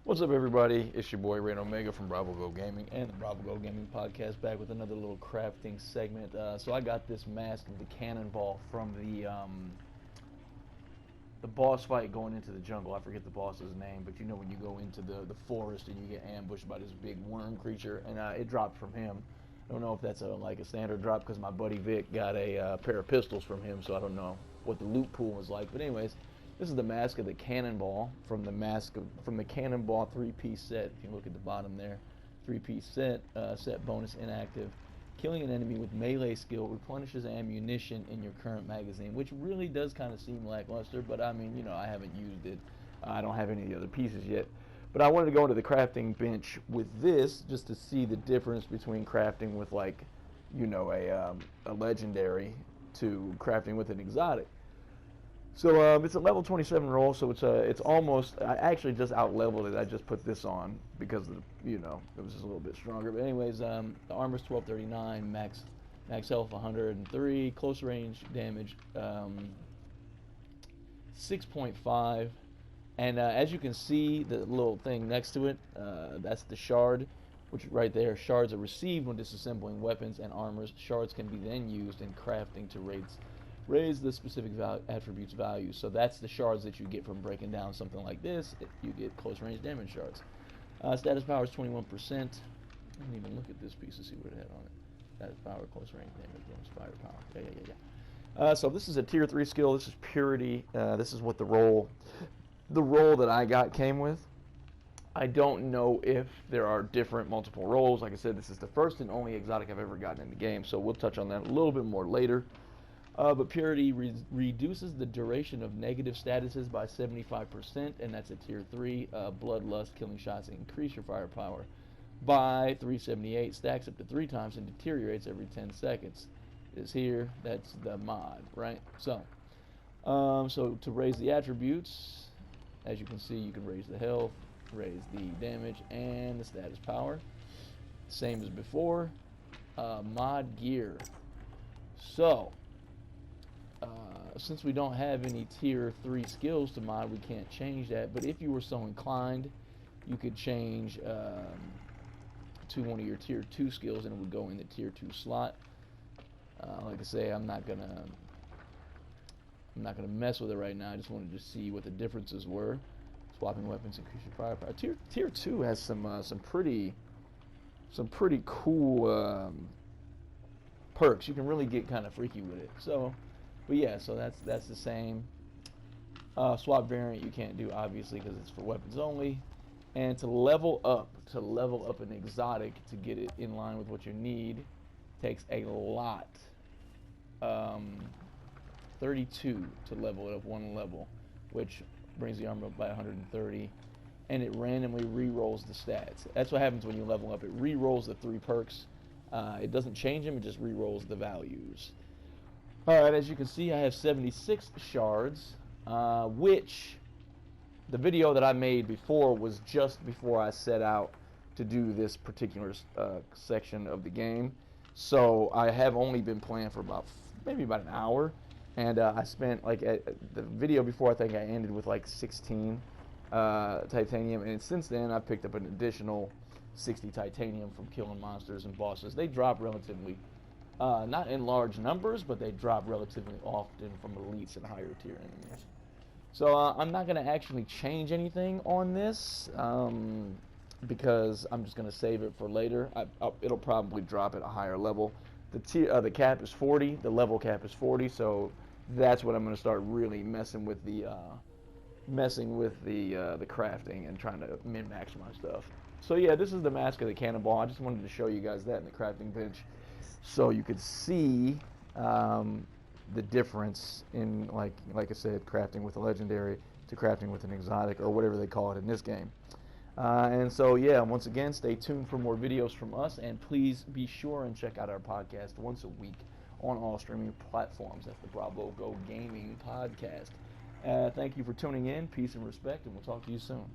What's up, everybody? It's your boy Rain Omega from Bravo Go Gaming and the Bravo Go Gaming Podcast, back with another little crafting segment. So I got this mask of the cannonball from the boss fight going into the jungle. I forget the boss's name, but you know when you go into the forest and you get ambushed by this big worm creature, and it dropped from him. I don't know if that's like a standard drop because my buddy Vic got a pair of pistols from him, so I don't know what the loot pool was like. But anyways, this is the mask of the cannonball from the cannonball three-piece set. If you look at the bottom there, three-piece set, set bonus inactive. Killing an enemy with melee skill replenishes ammunition in your current magazine, which really does kind of seem lackluster, but I mean, I haven't used it. I don't have any of the other pieces yet. But I wanted to go into the crafting bench with this just to see the difference between crafting with a legendary to crafting with an exotic. So it's a level 27 roll, so it's almost. I actually just out leveled it. I just put this on because it was just a little bit stronger. But anyways, the armor's 1239, max health 103, close range damage 6.5, and as you can see, the little thing next to it, that's the shard, which right there, shards are received when disassembling weapons and armors. Shards can be then used in crafting to raise the specific attribute's value. So that's the shards that you get from breaking down something like this. You get close range damage shards. Status power is 21%. I didn't even look at this piece to see what it had on it. Status power, close range damage, bonus firepower. Yeah. So this is a tier 3 skill. This is purity. This is what the roll that I got came with. I don't know if there are different multiple rolls. Like I said, this is the first and only exotic I've ever gotten in the game, so we'll touch on that a little bit more later. But purity reduces the duration of negative statuses by 75%, and that's a tier 3. Bloodlust, killing shots increase your firepower by 378, stacks up to 3 times, and deteriorates every 10 seconds. Is here, that's the mod, right? So to raise the attributes, as you can see, you can raise the health, raise the damage, and the status power. Same as before. Mod gear. So since we don't have any tier 3 skills to mod, we can't change that. But if you were so inclined, you could change to one of your tier 2 skills, and it would go in the tier 2 slot. Like I say, I'm not gonna mess with it right now. I just wanted to see what the differences were. Swapping weapons increase your firepower. Tier 2 has some pretty cool perks. You can really get kind of freaky with it. But yeah, so that's the same. Swap variant you can't do, obviously, because it's for weapons only. And to level up an exotic to get it in line with what you need takes a lot. 32 to level it up one level, which brings the armor up by 130, and it randomly re-rolls the stats. That's what happens when you level up. It re-rolls the 3 perks. It doesn't change them, it just re-rolls the values. Alright, as you can see, I have 76 shards, which the video that I made before was just before I set out to do this particular section of the game. So I have only been playing for maybe about an hour, and I spent, the video before, I think I ended with 16 titanium, and since then I've picked up an additional 60 titanium from killing monsters and bosses. They drop relatively, not in large numbers, but they drop relatively often from elites and higher tier enemies. So I'm not going to actually change anything on this because I'm just going to save it for later. It'll probably drop at a higher level. The cap is 40. The level cap is 40. So that's what I'm going to start really messing with the crafting and trying to min-max my stuff. So yeah, this is the mask of the cannonball. I just wanted to show you guys that in the crafting bench, so you could see the difference in, like I said, crafting with a legendary to crafting with an exotic, or whatever they call it in this game. And so yeah, once again, stay tuned for more videos from us, and please be sure and check out our podcast once a week on all streaming platforms. That's the Bravo Go Gaming Podcast. Thank you for tuning in. Peace and respect, and we'll talk to you soon.